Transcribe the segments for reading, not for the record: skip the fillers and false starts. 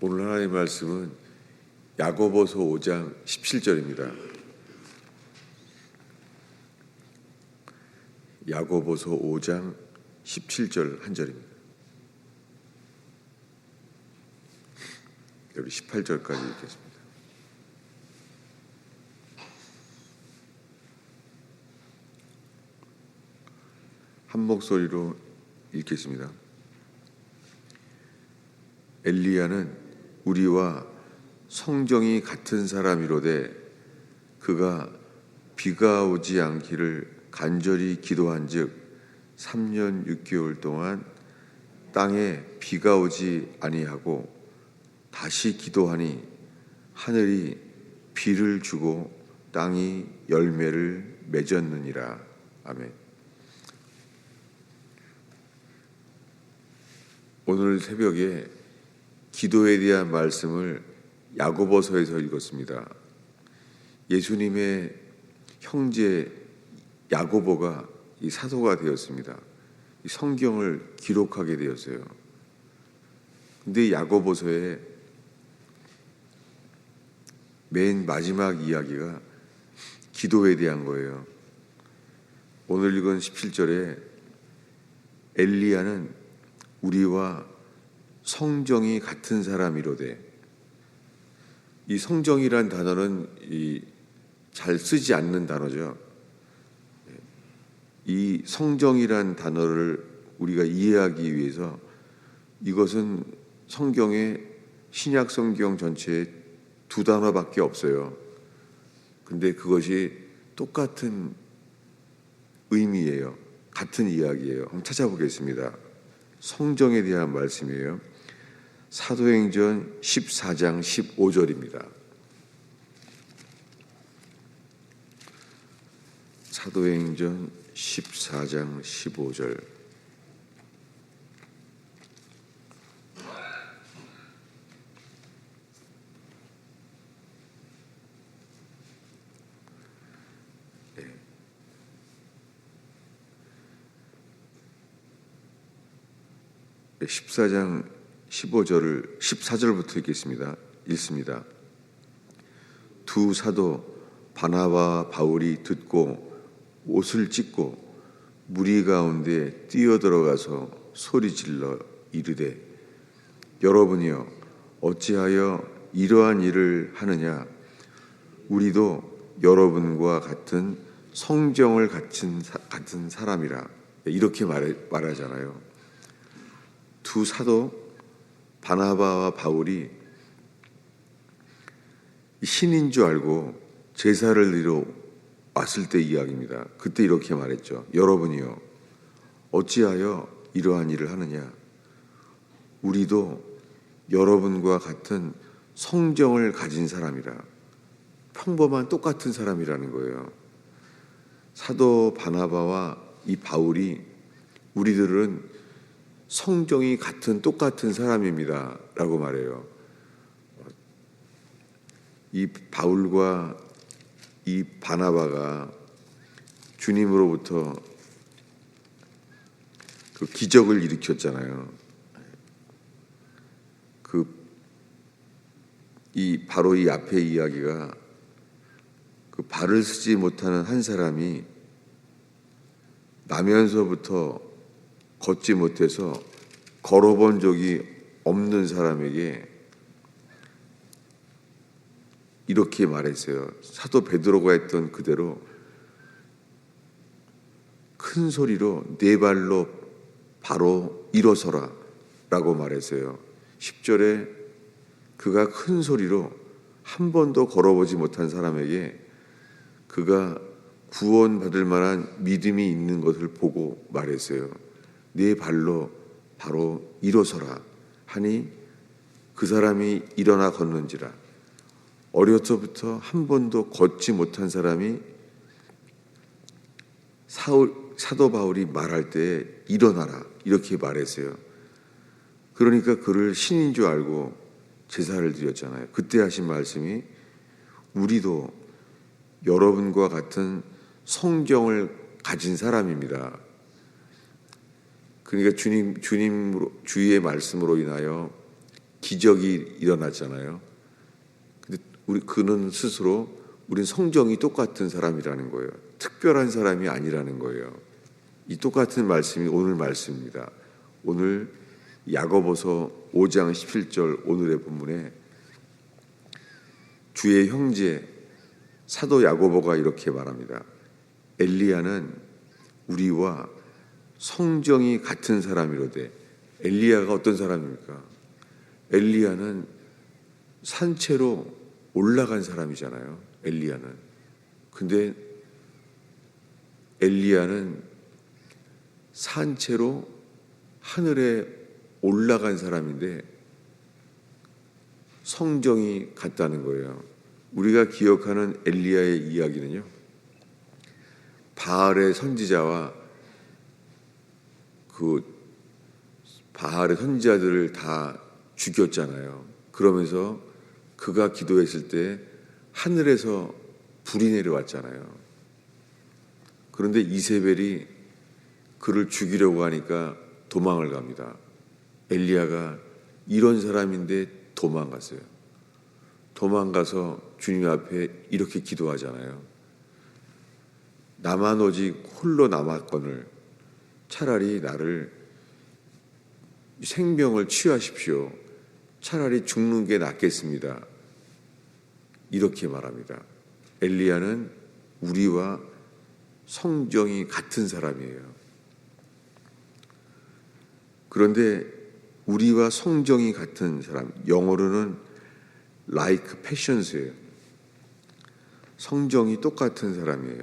오늘 하나님의 말씀은 야고보서 5장 17절입니다. 야고보서 5장 17절 한 절입니다. 여기 18절까지 읽겠습니다. 한 목소리로 읽겠습니다. 엘리야는 우리와 성정이 같은 사람이로되 그가 비가 오지 않기를 간절히 기도한즉 3년 6개월 동안 땅에 비가 오지 아니하고 다시 기도하니 하늘이 비를 주고 땅이 열매를 맺었느니라. 아멘. 오늘 새벽에 기도에 대한 말씀을 야고보서에서 읽었습니다. 예수님의 형제 야고보가 이 사도가 되었습니다. 이 성경을 기록하게 되었어요. 근데 야고보서의 맨 마지막 이야기가 기도에 대한 거예요. 오늘 읽은 17절에 엘리야는 우리와 성정이 같은 사람이로되, 이 성정이란 단어는 잘 쓰지 않는 단어죠. 이 성정이란 단어를 우리가 이해하기 위해서 이것은 성경의 신약 성경 전체에 2단어밖에 없어요. 근데 그것이 똑같은 의미예요. 같은 이야기예요. 한번 찾아보겠습니다. 성정에 대한 말씀이에요. 사도행전 14장 15절입니다. 사도행전 14장 15절. 네. 14장 15절을 14절부터 읽습니다. 두 사도 바나바와 바울이 듣고 옷을 찢고 무리 가운데 뛰어들어가서 소리질러 이르되 여러분이여 어찌하여 이러한 일을 하느냐. 우리도 여러분과 같은 성정을 같은 사람이라. 이렇게 말하잖아요. 두 사도 바나바와 바울이 신인 줄 알고 제사를 드리러 왔을 때 이야기입니다. 그때 이렇게 말했죠. 여러분이요 어찌하여 이러한 일을 하느냐. 우리도 여러분과 같은 성정을 가진 사람이라. 평범한 똑같은 사람이라는 거예요. 사도 바나바와 이 바울이 우리들은 성정이 같은 똑같은 사람입니다 라고 말해요. 이 바울과 이 바나바가 주님으로부터 그 기적을 일으켰잖아요. 바로 이 앞에 이야기가 그 발을 쓰지 못하는 한 사람이 나면서부터 걷지 못해서 걸어본 적이 없는 사람에게 이렇게 말했어요. 사도 베드로가 했던 그대로 큰 소리로 네 발로 바로 일어서라 라고 말했어요. 10절에 그가 큰 소리로 한 번도 걸어보지 못한 사람에게 그가 구원받을 만한 믿음이 있는 것을 보고 말했어요. 네 발로 바로 일어서라 하니 그 사람이 일어나 걷는지라. 어려서부터 한 번도 걷지 못한 사람이 사도 바울이 말할 때 일어나라 이렇게 말했어요. 그러니까 그를 신인 줄 알고 제사를 드렸잖아요. 그때 하신 말씀이 우리도 여러분과 같은 성경을 가진 사람입니다. 그러니까 주의 말씀으로 인하여 기적이 일어났잖아요. 근데 그는 스스로 우린 성정이 똑같은 사람이라는 거예요. 특별한 사람이 아니라는 거예요. 이 똑같은 말씀이 오늘 말씀입니다. 오늘 야고보서 5장 17절 오늘의 본문에 주의 형제 사도 야고보가 이렇게 말합니다. 엘리야는 우리와 성정이 같은 사람이로되. 엘리야가 어떤 사람입니까? 엘리야는 산채로 올라간 사람이잖아요. 엘리야는. 근데 엘리야는 산채로 하늘에 올라간 사람인데 성정이 같다는 거예요. 우리가 기억하는 엘리야의 이야기는요, 바알의 선지자와 그 바알의 선지자들을 다 죽였잖아요. 그러면서 그가 기도했을 때 하늘에서 불이 내려왔잖아요. 그런데 이세벨이 그를 죽이려고 하니까 도망을 갑니다. 엘리야가 이런 사람인데 도망갔어요. 도망가서 주님 앞에 이렇게 기도하잖아요. 나만 오직 홀로 남았거늘 차라리 나를 생명을 취하십시오. 차라리 죽는 게 낫겠습니다. 이렇게 말합니다. 엘리야는 우리와 성정이 같은 사람이에요. 그런데 우리와 성정이 같은 사람, 영어로는 like passions예요. 성정이 똑같은 사람이에요.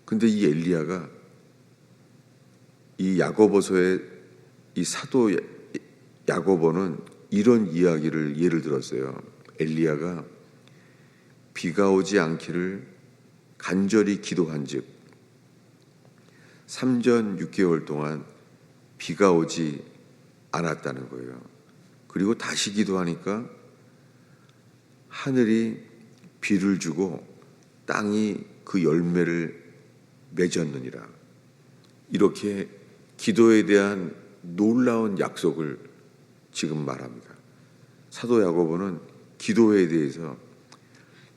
근데 이 엘리야가 이 야고보서의 이 사도 야고보는 이런 이야기를 예를 들었어요. 엘리야가 비가 오지 않기를 간절히 기도한즉 3년 6개월 동안 비가 오지 않았다는 거예요. 그리고 다시 기도하니까 하늘이 비를 주고 땅이 그 열매를 맺었느니라. 이렇게 기도에 대한 놀라운 약속을 지금 말합니다. 사도 야고보는 기도에 대해서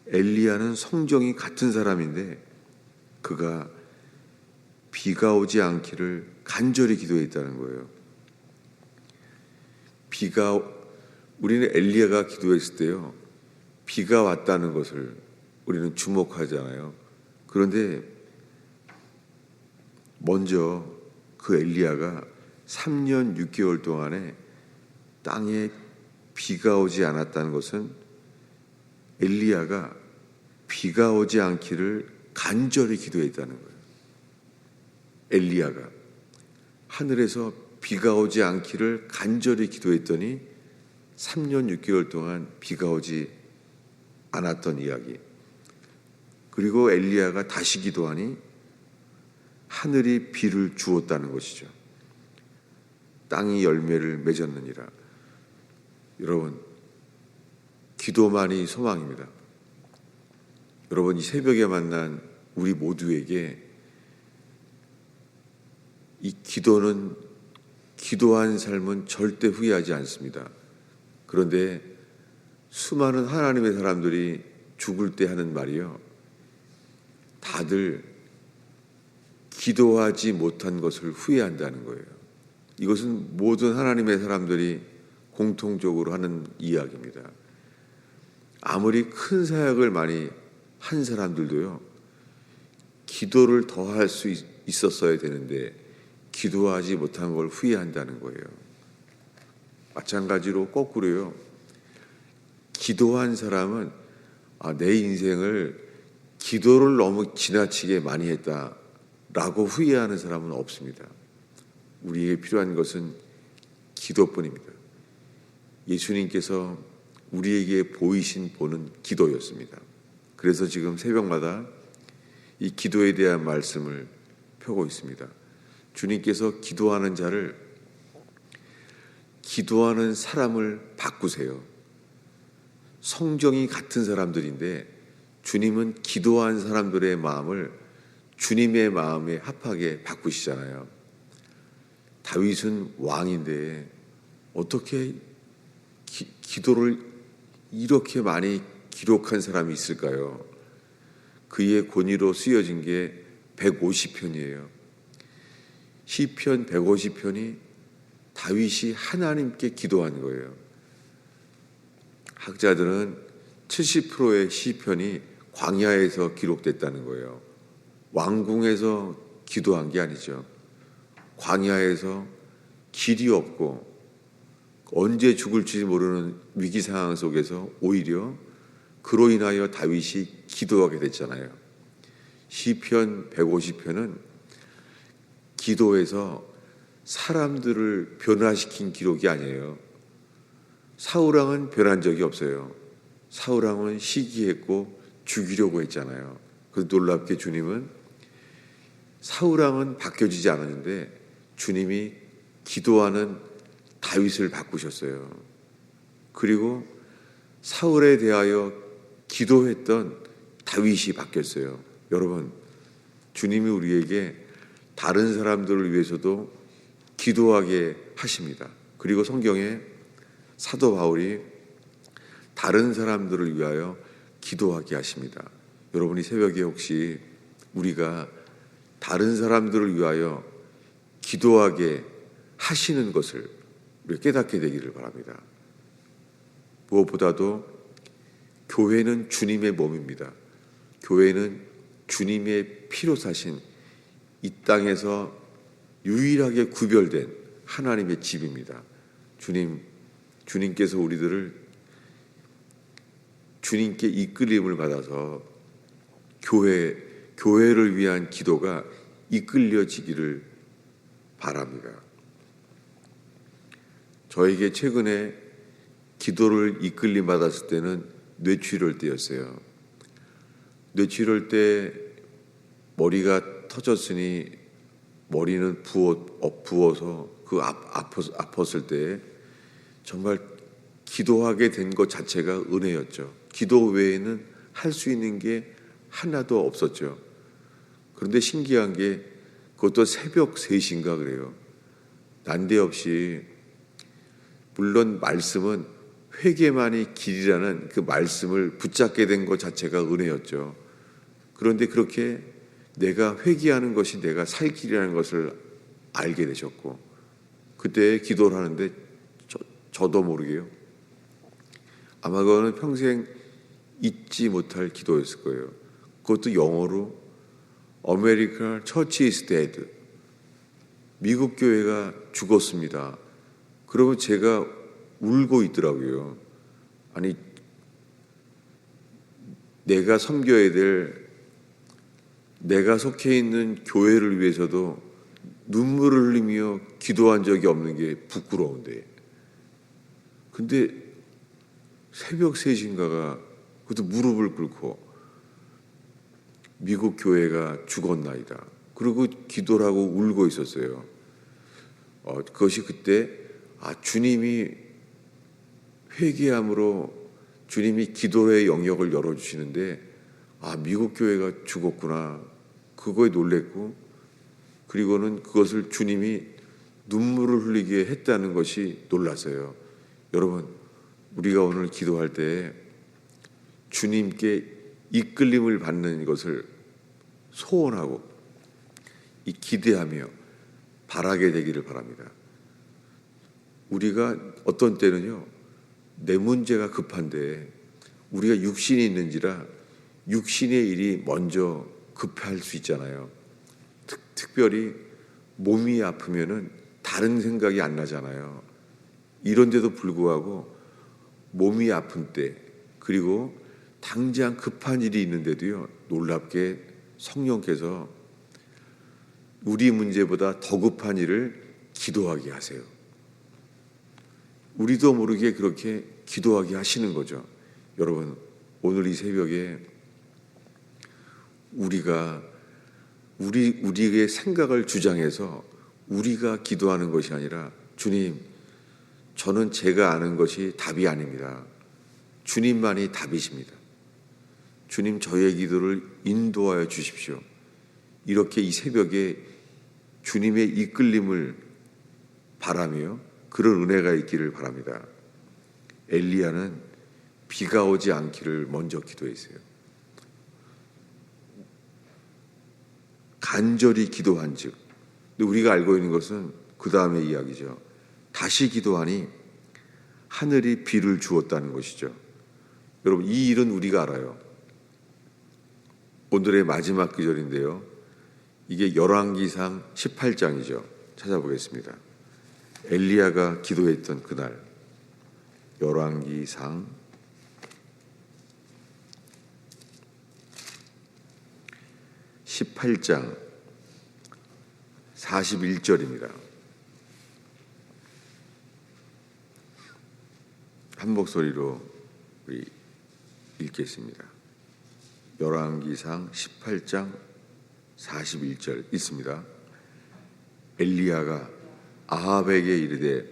엘리야는 성정이 같은 사람인데 그가 비가 오지 않기를 간절히 기도했다는 거예요. 우리는 엘리야가 기도했을 때요, 비가 왔다는 것을 우리는 주목하잖아요. 그런데 먼저 그 엘리야가 3년 6개월 동안에 땅에 비가 오지 않았다는 것은 엘리야가 비가 오지 않기를 간절히 기도했다는 거예요. 엘리야가 하늘에서 비가 오지 않기를 간절히 기도했더니 3년 6개월 동안 비가 오지 않았던 이야기. 그리고 엘리야가 다시 기도하니 하늘이 비를 주었다는 것이죠. 땅이 열매를 맺었느니라. 여러분, 기도만이 소망입니다. 여러분, 이 새벽에 만난 우리 모두에게 이 기도한 삶은 절대 후회하지 않습니다. 그런데 수많은 하나님의 사람들이 죽을 때 하는 말이요, 다들 기도하지 못한 것을 후회한다는 거예요. 이것은 모든 하나님의 사람들이 공통적으로 하는 이야기입니다. 아무리 큰 사역을 많이 한 사람들도요, 기도를 더 할 수 있었어야 되는데 기도하지 못한 걸 후회한다는 거예요. 마찬가지로 거꾸로요, 기도한 사람은 내 인생을 기도를 너무 지나치게 많이 했다라고 후회하는 사람은 없습니다. 우리에게 필요한 것은 기도뿐입니다. 예수님께서 우리에게 보이신 본은 기도였습니다. 그래서 지금 새벽마다 이 기도에 대한 말씀을 펴고 있습니다. 주님께서 기도하는 사람을 바꾸세요. 성정이 같은 사람들인데 주님은 기도한 사람들의 마음을 주님의 마음에 합하게 바꾸시잖아요. 다윗은 왕인데 어떻게 기도를 이렇게 많이 기록한 사람이 있을까요? 그의 권위로 쓰여진 게 150편이에요. 시편 150편이 다윗이 하나님께 기도한 거예요. 학자들은 70%의 시편이 광야에서 기록됐다는 거예요. 왕궁에서 기도한 게 아니죠. 광야에서 길이 없고 언제 죽을지 모르는 위기 상황 속에서 오히려 그로 인하여 다윗이 기도하게 됐잖아요. 시편 150편은 기도에서 사람들을 변화시킨 기록이 아니에요. 사울왕은 변한 적이 없어요. 사울왕은 시기했고 죽이려고 했잖아요. 그래서 놀랍게 주님은 사울왕은 바뀌어지지 않았는데 주님이 기도하는 다윗을 바꾸셨어요. 그리고 사울에 대하여 기도했던 다윗이 바뀌었어요. 여러분, 주님이 우리에게 다른 사람들을 위해서도 기도하게 하십니다. 그리고 성경에 사도 바울이 다른 사람들을 위하여 기도하게 하십니다. 여러분이 새벽에 혹시 우리가 다른 사람들을 위하여 기도하게 하시는 것을 우리가 깨닫게 되기를 바랍니다. 무엇보다도 교회는 주님의 몸입니다. 교회는 주님의 피로 사신 이 땅에서 유일하게 구별된 하나님의 집입니다. 주님께서 우리들을 주님께 이끌림을 받아서 교회를 위한 기도가 이끌려지기를 바랍니다. 저에게 최근에 기도를 이끌림 받았을 때는 뇌출혈 때였어요. 뇌출혈 때 머리가 터졌으니 머리는 부어서 아팠을 때 정말 기도하게 된 것 자체가 은혜였죠. 기도 외에는 할 수 있는 게 하나도 없었죠. 그런데 신기한 게 그것도 새벽 3시인가 그래요. 난데없이 물론 말씀은 회개만이 길이라는 그 말씀을 붙잡게 된 것 자체가 은혜였죠. 그런데 그렇게 내가 회개하는 것이 내가 살 길이라는 것을 알게 되셨고 그때 기도를 하는데 저도 모르게요. 아마 그거는 평생 잊지 못할 기도였을 거예요. 그것도 영어로 American Church is dead. 미국 교회가 죽었습니다. 그러면 제가 울고 있더라고요. 아니 내가 섬겨야 될 내가 속해 있는 교회를 위해서도 눈물을 흘리며 기도한 적이 없는 게 부끄러운데 근데 새벽 3시인가가 그것도 무릎을 꿇고 미국 교회가 죽었나이다. 그리고 기도를 하고 울고 있었어요. 그것이 그때 주님이 회개함으로 주님이 기도의 영역을 열어주시는데 미국 교회가 죽었구나. 그거에 놀랬고 그리고는 그것을 주님이 눈물을 흘리게 했다는 것이 놀랐어요. 여러분, 우리가 오늘 기도할 때 주님께 이끌림을 받는 것을 소원하고 기대하며 바라게 되기를 바랍니다. 우리가 어떤 때는요, 내 문제가 급한데 우리가 육신이 있는지라 육신의 일이 먼저 급할 수 있잖아요. 특별히 몸이 아프면은 다른 생각이 안 나잖아요. 이런데도 불구하고 몸이 아픈 때 그리고 당장 급한 일이 있는데도요, 놀랍게 성령께서 우리 문제보다 더 급한 일을 기도하게 하세요. 우리도 모르게 그렇게 기도하게 하시는 거죠. 여러분, 오늘 이 새벽에 우리의 생각을 주장해서 우리가 기도하는 것이 아니라 주님, 저는 제가 아는 것이 답이 아닙니다. 주님만이 답이십니다. 주님, 저의 기도를 인도하여 주십시오. 이렇게 이 새벽에 주님의 이끌림을 바라며 그런 은혜가 있기를 바랍니다. 엘리야는 비가 오지 않기를 먼저 기도했어요. 간절히 기도한 즉, 우리가 알고 있는 것은 그 다음의 이야기죠. 다시 기도하니 하늘이 비를 주었다는 것이죠. 여러분, 이 일은 우리가 알아요. 오늘의 마지막 구절인데요. 이게 열왕기상 18장이죠. 찾아보겠습니다. 엘리야가 기도했던 그날, 열왕기상 18장 41절입니다. 한 목소리로 우리 읽겠습니다. 열왕기상 18장 41절 있습니다. 엘리야가 아합에게 이르되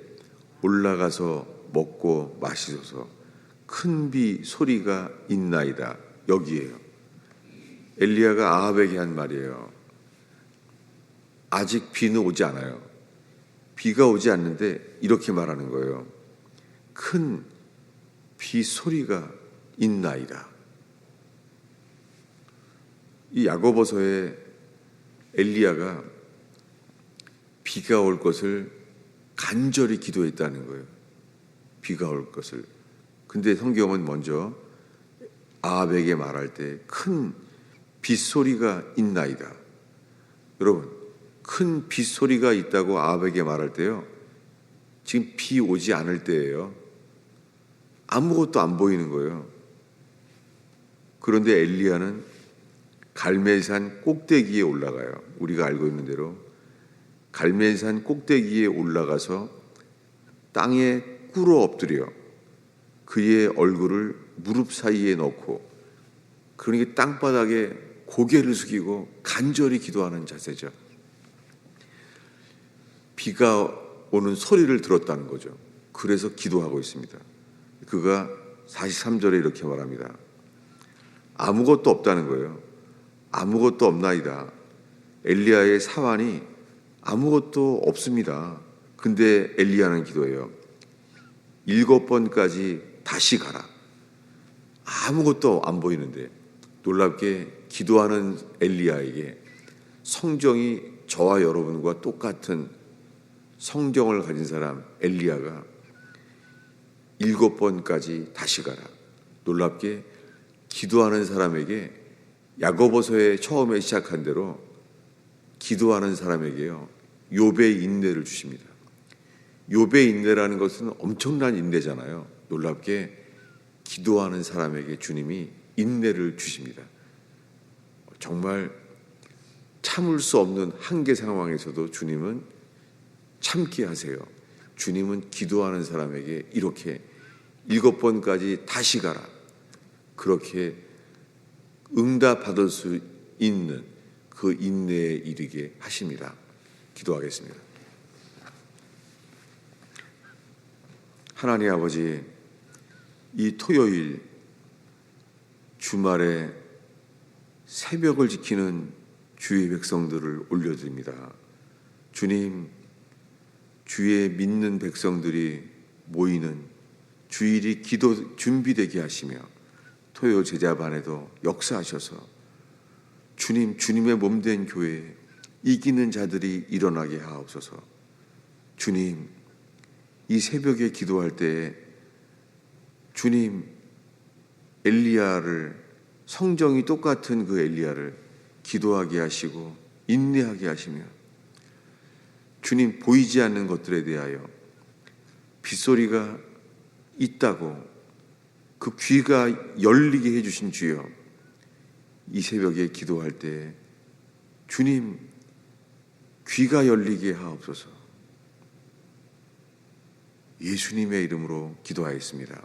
올라가서 먹고 마시소서, 큰 비 소리가 있나이다. 여기에요. 엘리야가 아합에게 한 말이에요. 아직 비는 오지 않아요. 비가 오지 않는데 이렇게 말하는 거예요. 큰 비 소리가 있나이다. 이 야고보서에 엘리야가 비가 올 것을 간절히 기도했다는 거예요. 비가 올 것을. 근데 성경은 먼저 아합에게 말할 때 큰 빗소리가 있나이다. 여러분, 큰 빗소리가 있다고 아합에게 말할 때요, 지금 비 오지 않을 때예요. 아무것도 안 보이는 거예요. 그런데 엘리야는 갈멜산 꼭대기에 올라가요. 우리가 알고 있는 대로 갈멜산 꼭대기에 올라가서 땅에 꿇어 엎드려 그의 얼굴을 무릎 사이에 넣고, 그러니까 땅바닥에 고개를 숙이고 간절히 기도하는 자세죠. 비가 오는 소리를 들었다는 거죠. 그래서 기도하고 있습니다. 그가 43절에 이렇게 말합니다. 아무것도 없다는 거예요. 아무것도 없나이다. 엘리야의 사환이 아무것도 없습니다. 근데 엘리야는 기도해요. 7번까지 다시 가라. 아무것도 안 보이는데, 놀랍게 기도하는 엘리야에게 성정이 저와 여러분과 똑같은 성정을 가진 사람 엘리야가 7번까지 다시 가라. 놀랍게 기도하는 사람에게 야고보서에 처음에 시작한 대로 기도하는 사람에게요, 욥의 인내를 주십니다. 욥의 인내라는 것은 엄청난 인내잖아요. 놀랍게 기도하는 사람에게 주님이 인내를 주십니다. 정말 참을 수 없는 한계 상황에서도 주님은 참게 하세요. 주님은 기도하는 사람에게 이렇게 7번까지 다시 가라. 그렇게 응답받을 수 있는 그 인내에 이르게 하십니다. 기도하겠습니다. 하나님 아버지, 이 토요일 주말에 새벽을 지키는 주의 백성들을 올려드립니다. 주님, 주의 믿는 백성들이 모이는 주일이 기도 준비되게 하시며 토요 제자반에도 역사하셔서 주님, 주님의 몸된 교회에 이기는 자들이 일어나게 하옵소서. 주님, 이 새벽에 기도할 때에 주님, 엘리야를, 성정이 똑같은 그 엘리야를 기도하게 하시고 인내하게 하시며, 주님, 보이지 않는 것들에 대하여 빗소리가 있다고 그 귀가 열리게 해주신 주여, 이 새벽에 기도할 때 주님, 귀가 열리게 하옵소서. 예수님의 이름으로 기도하였습니다.